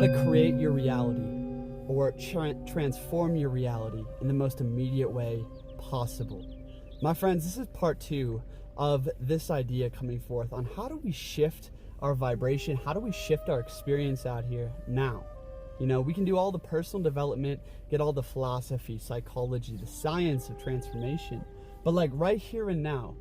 to create your reality or transform your reality in the most immediate way possible. My friends, this is part 2 of this idea coming forth on how do we shift our vibration, how do we shift our experience out here now. You know, we can do all the personal development, get all the philosophy, psychology, the science of transformation, but like right here and now,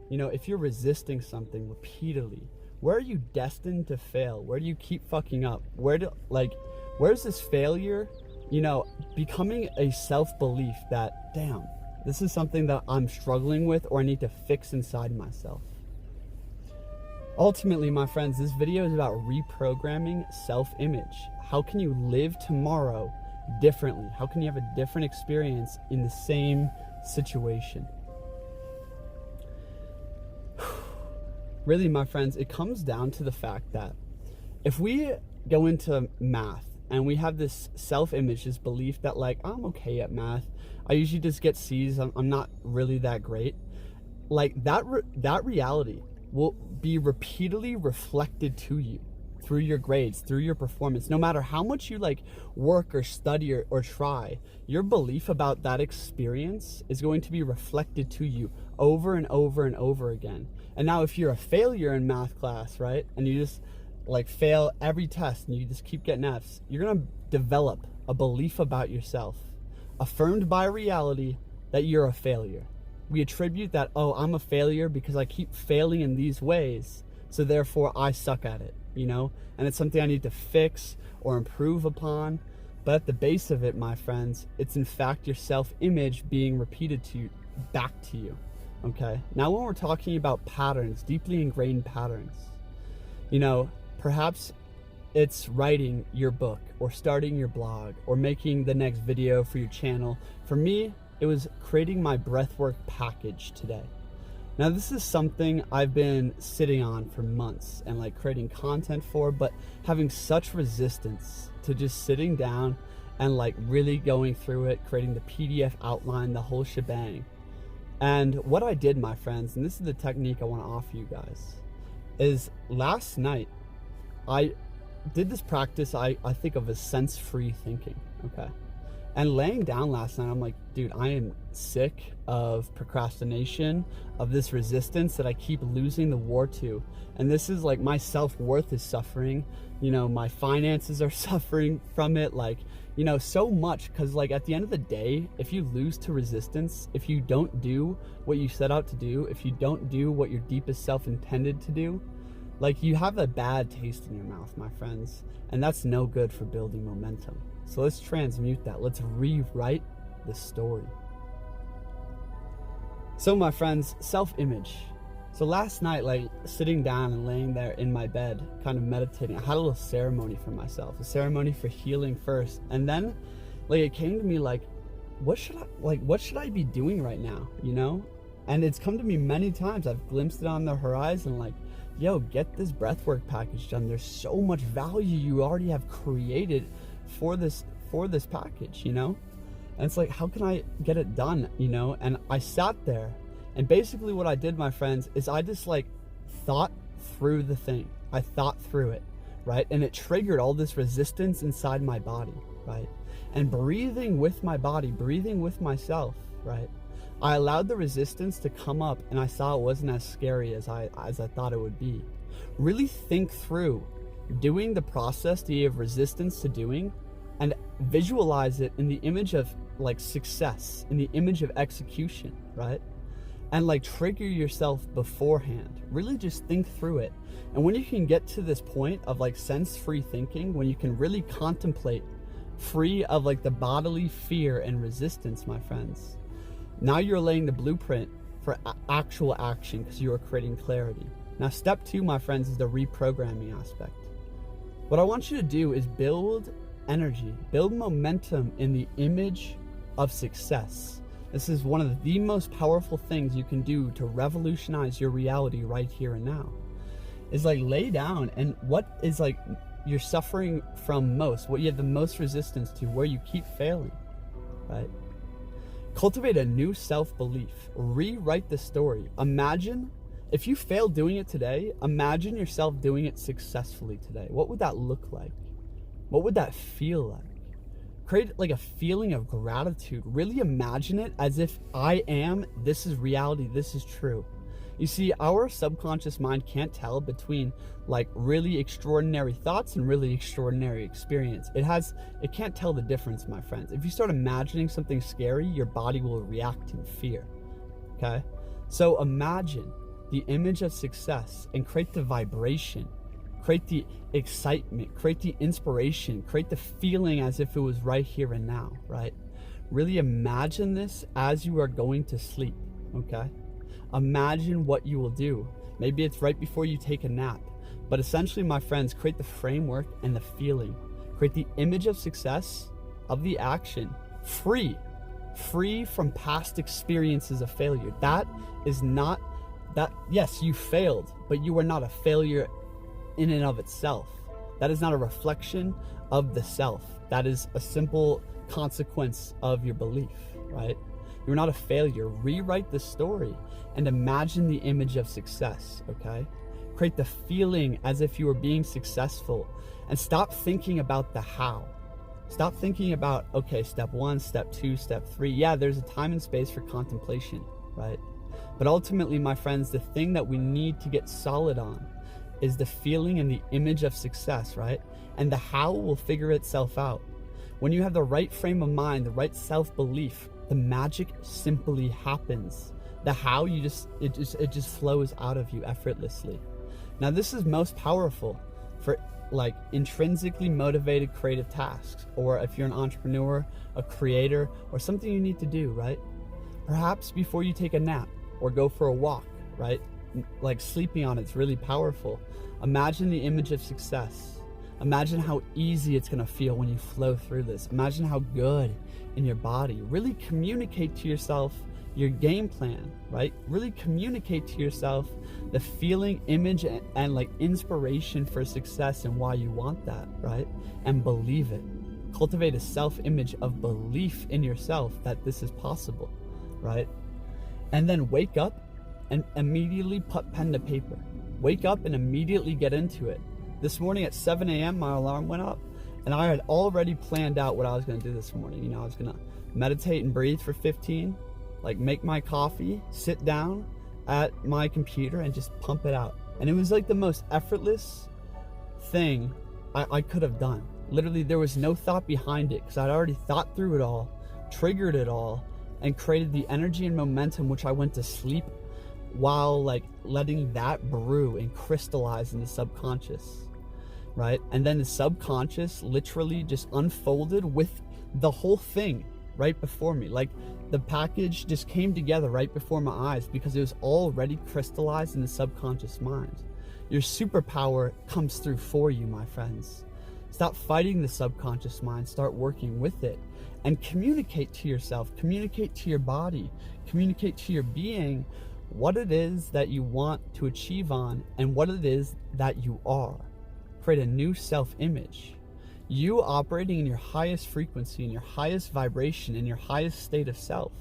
you know, if you're resisting something repeatedly, where are you destined to fail? Where do you keep fucking up? Where's this failure, you know, becoming a self-belief that, damn, this is something that I'm struggling with or I need to fix inside myself. Ultimately, my friends, this video is about reprogramming self-image. How can you live tomorrow differently? How can you have a different experience in the same situation? Really, my friends, it comes down to the fact that if we go into math and we have this self-image, this belief that like, I'm okay at math, I usually just get C's, I'm not really that great, like that reality will be repeatedly reflected to you through your grades, through your performance. No matter how much you like work or study or try, your belief about that experience is going to be reflected to you over and over and over again. And now if you're a failure in math class, right, and you just like fail every test and you just keep getting F's, you're gonna develop a belief about yourself, affirmed by reality, that you're a failure. We attribute that, oh, I'm a failure because I keep failing in these ways, so therefore I suck at it, you know? And it's something I need to fix or improve upon. But at the base of it, my friends, it's in fact your self-image being repeated to you, back to you, okay? Now when we're talking about patterns, deeply ingrained patterns, you know, perhaps it's writing your book or starting your blog or making the next video for your channel. For me, it was creating my breathwork package today. Now this is something I've been sitting on for months and like creating content for, but having such resistance to just sitting down and like really going through it, creating the PDF outline, the whole shebang. And what I did, my friends, and this is the technique I want to offer you guys, is last night I did this practice I think of as sense-free thinking, okay? And laying down last night, I'm like, dude, I am sick of procrastination, of this resistance that I keep losing the war to. And this is like, my self-worth is suffering. You know, my finances are suffering from it. Like, you know, so much. Because like at the end of the day, if you lose to resistance, if you don't do what you set out to do, if you don't do what your deepest self intended to do, like you have a bad taste in your mouth, my friends. And that's no good for building momentum. So let's transmute that. Let's rewrite the story. So my friends, self-image. So last night, like sitting down and laying there in my bed, kind of meditating, I had a little ceremony for myself, a ceremony for healing first. And then like it came to me like, what should I be doing right now, you know? And it's come to me many times. I've glimpsed it on the horizon, like, yo, get this breathwork package done. There's so much value you already have created for this package, you know? And it's like, how can I get it done, you know? And I sat there, and basically what I did, my friends, is I just like thought through the thing. I thought through it, right? And it triggered all this resistance inside my body, right? And breathing with my body, breathing with myself, right? I allowed the resistance to come up, and I saw it wasn't as scary as I thought it would be. Really think through doing the process that you have resistance to doing, and visualize it in the image of like success, in the image of execution, right? And like trigger yourself beforehand. Really just think through it. And when you can get to this point of like sense-free thinking, when you can really contemplate free of like the bodily fear and resistance, my friends, now you're laying the blueprint for actual action because you are creating clarity. Now step 2, my friends, is the reprogramming aspect. What I want you to do is build energy, build momentum in the image of success. This is one of the most powerful things you can do to revolutionize your reality right here and now. Is like lay down and what is like you're suffering from most, what you have the most resistance to, where you keep failing, right? Cultivate a new self-belief. Rewrite the story. Imagine if you failed doing it today, imagine yourself doing it successfully today. What would that look like? What would that feel like? Create like a feeling of gratitude. Really imagine it as if this is reality, this is true. You see, our subconscious mind can't tell between like really extraordinary thoughts and really extraordinary experience. It can't tell the difference, my friends. If you start imagining something scary, your body will react in fear. Okay? So imagine the image of success and create the vibration, create the excitement, create the inspiration, create the feeling as if it was right here and now, right? Really imagine this as you are going to sleep, okay? Imagine what you will do. Maybe it's right before you take a nap. But essentially, my friends, create the framework and the feeling. Create the image of success, of the action, free from past experiences of failure. Yes, you failed, but you are not a failure in and of itself. That is not a reflection of the self. That is a simple consequence of your belief, right? You're not a failure. Rewrite the story and imagine the image of success, okay? Create the feeling as if you were being successful, and stop thinking about the how. Stop thinking about, okay, step 1, step 2, step 3. Yeah, there's a time and space for contemplation, right? But ultimately, my friends, the thing that we need to get solid on is the feeling and the image of success, right? And the how will figure itself out. When you have the right frame of mind, the right self-belief, the magic simply happens. The how, it just flows out of you effortlessly. Now, this is most powerful for like intrinsically motivated creative tasks, or if you're an entrepreneur, a creator, or something you need to do, right? Perhaps before you take a nap or go for a walk, right? Like sleeping on it's really powerful. Imagine the image of success. Imagine how easy it's gonna feel when you flow through this. Imagine how good in your body. Really communicate to yourself your game plan, right? Really communicate to yourself the feeling, image, and like inspiration for success and why you want that, right? And believe it. Cultivate a self-image of belief in yourself that this is possible, right? And then wake up and immediately put pen to paper. Wake up and immediately get into it. This morning at 7 a.m. my alarm went up, and I had already planned out what I was gonna do this morning. You know, I was gonna meditate and breathe for 15, like make my coffee, sit down at my computer and just pump it out. And it was like the most effortless thing I could have done. Literally, there was no thought behind it because I'd already thought through it all, triggered it all, and created the energy and momentum which I went to sleep while like letting that brew and crystallize in the subconscious, right? And then the subconscious literally just unfolded with the whole thing right before me. Like the package just came together right before my eyes because it was already crystallized in the subconscious mind. Your superpower comes through for you, my friends. Stop fighting the subconscious mind, start working with it, and communicate to yourself, communicate to your body, communicate to your being what it is that you want to achieve on and what it is that you are. Create a new self-image. You operating in your highest frequency, in your highest vibration, in your highest state of self.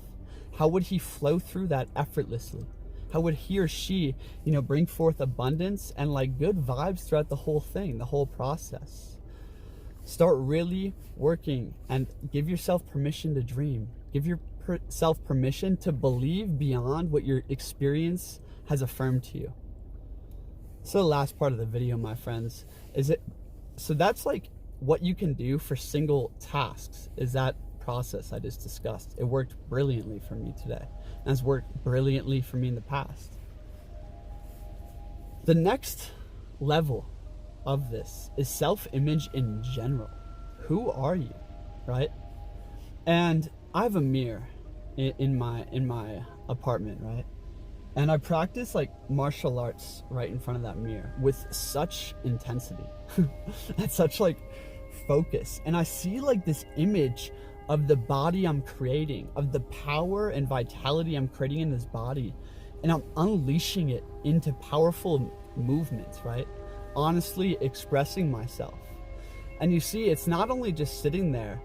How would he flow through that effortlessly? How would he or she, bring forth abundance and like good vibes throughout the whole thing, the whole process? Start really working and give yourself permission to dream. Give yourself permission to believe beyond what your experience has affirmed to you. So the last part of the video, my friends, so that's like what you can do for single tasks is that process I just discussed. It worked brilliantly for me today, and it's worked brilliantly for me in the past. The next level of this is self-image in general. Who are you, right? And I have a mirror in my apartment, right? And I practice like martial arts right in front of that mirror with such intensity and such like focus. And I see like this image of the body I'm creating, of the power and vitality I'm creating in this body. And I'm unleashing it into powerful movements, right? Honestly expressing myself. And you see, it's not only just sitting there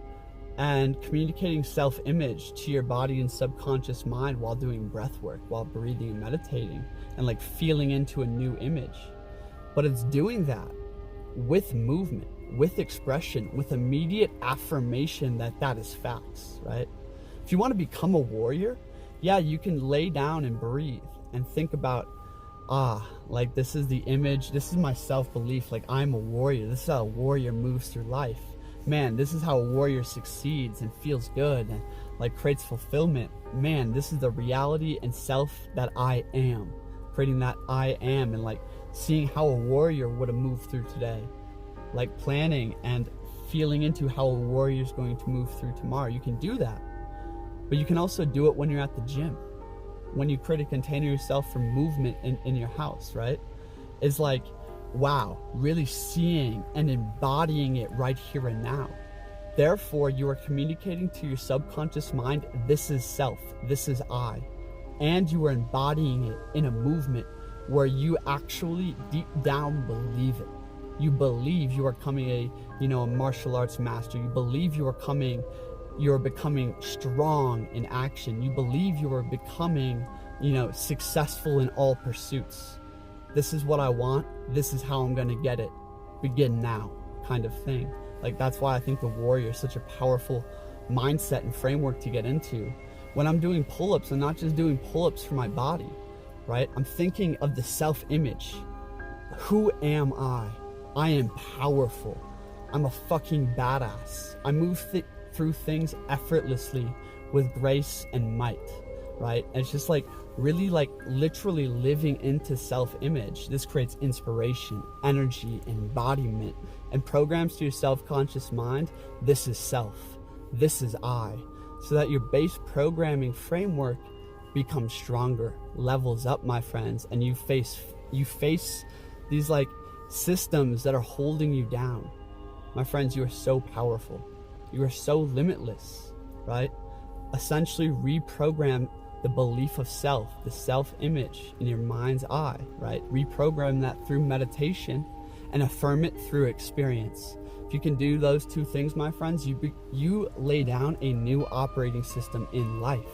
and communicating self-image to your body and subconscious mind while doing breath work, while breathing and meditating and like feeling into a new image, but it's doing that with movement, with expression, with immediate affirmation that that is facts, right? If you want to become a warrior, yeah, you can lay down and breathe and think about, like this is the image, this is my self-belief, like I'm a warrior, this is how a warrior moves through life. Man, this is how a warrior succeeds and feels good and like creates fulfillment. Man, this is the reality and self that I am. Creating that I am and like seeing how a warrior would have moved through today. Like planning and feeling into how a warrior is going to move through tomorrow. You can do that. But you can also do it when you're at the gym. When you create a container yourself for movement in your house, right? It's like, wow, really seeing and embodying it right here and now. Therefore, you are communicating to your subconscious mind, this is self, this is I. And you are embodying it in a movement where you actually deep down believe it. You believe you are becoming a martial arts master. You believe you are becoming strong in action. You believe you are becoming, successful in all pursuits. This is what I want. This is how I'm going to get it. Begin now, kind of thing. Like, that's why I think the warrior is such a powerful mindset and framework to get into. When I'm doing pull-ups, I'm not just doing pull-ups for my body, right? I'm thinking of the self-image. Who am I? I am powerful. I'm a fucking badass. I move through things effortlessly with grace and might, right? And it's just like really like literally living into self-image. This creates inspiration, energy, embodiment, and programs to your self-conscious mind. This is self. This is I. So that your base programming framework becomes stronger, levels up, my friends, and you face these like systems that are holding you down. My friends, you are so powerful. You are so limitless, right? Essentially reprogram the belief of self, the self-image in your mind's eye, right? Reprogram that through meditation and affirm it through experience. If you can do those two things, my friends, you lay down a new operating system in life.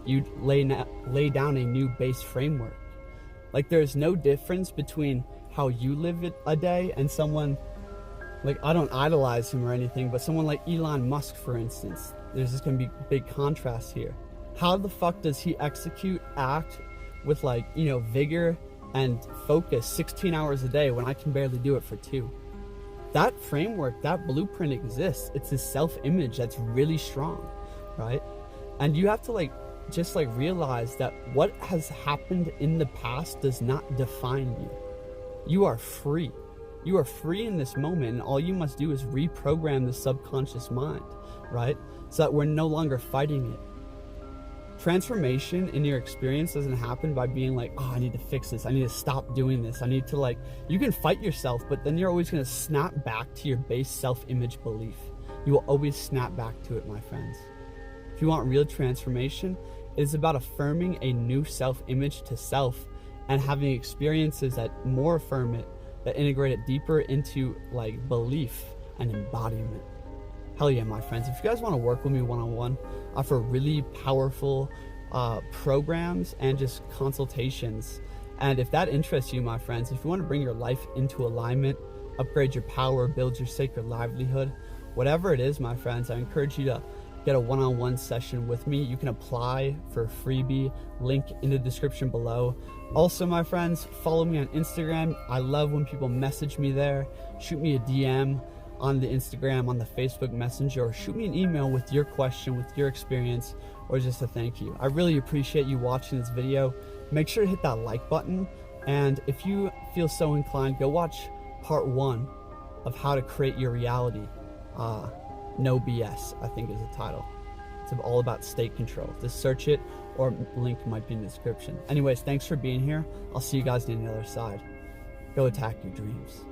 You lay down a new base framework. Like, there's no difference between how you live a day and someone, like, I don't idolize him or anything, but someone like Elon Musk, for instance. There's just gonna be big contrast here. How the fuck does he act with like, vigor and focus 16 hours a day when I can barely do it for 2? That framework, that blueprint exists. It's a self-image that's really strong, right? And you have to just realize that what has happened in the past does not define you. You are free. You are free in this moment, and all you must do is reprogram the subconscious mind, right? So that we're no longer fighting it. Transformation in your experience doesn't happen by being like, oh, I need to fix this. I need to stop doing this. I need to you can fight yourself, but then you're always going to snap back to your base self-image belief. You will always snap back to it, my friends. If you want real transformation, it is about affirming a new self-image to self and having experiences that more affirm it, that integrate it deeper into belief and embodiment. Hell yeah, my friends. If you guys want to work with me one-on-one, I offer really powerful programs and just consultations. And if that interests you, my friends, if you want to bring your life into alignment, upgrade your power, build your sacred livelihood, whatever it is, my friends, I encourage you to get a one-on-one session with me. You can apply for a freebie, link in the description below. Also, my friends, follow me on Instagram. I love when people message me there. Shoot me a DM on the Instagram, on the Facebook Messenger, or shoot me an email with your question, with your experience, or just a thank you. I really appreciate you watching this video. Make sure to hit that like button, and if you feel so inclined, go watch part 1 of how to create your reality. No BS, I think is the title. It's all about state control. Just search it, or link might be in the description. Anyways, thanks for being here. I'll see you guys on the other side. Go attack your dreams.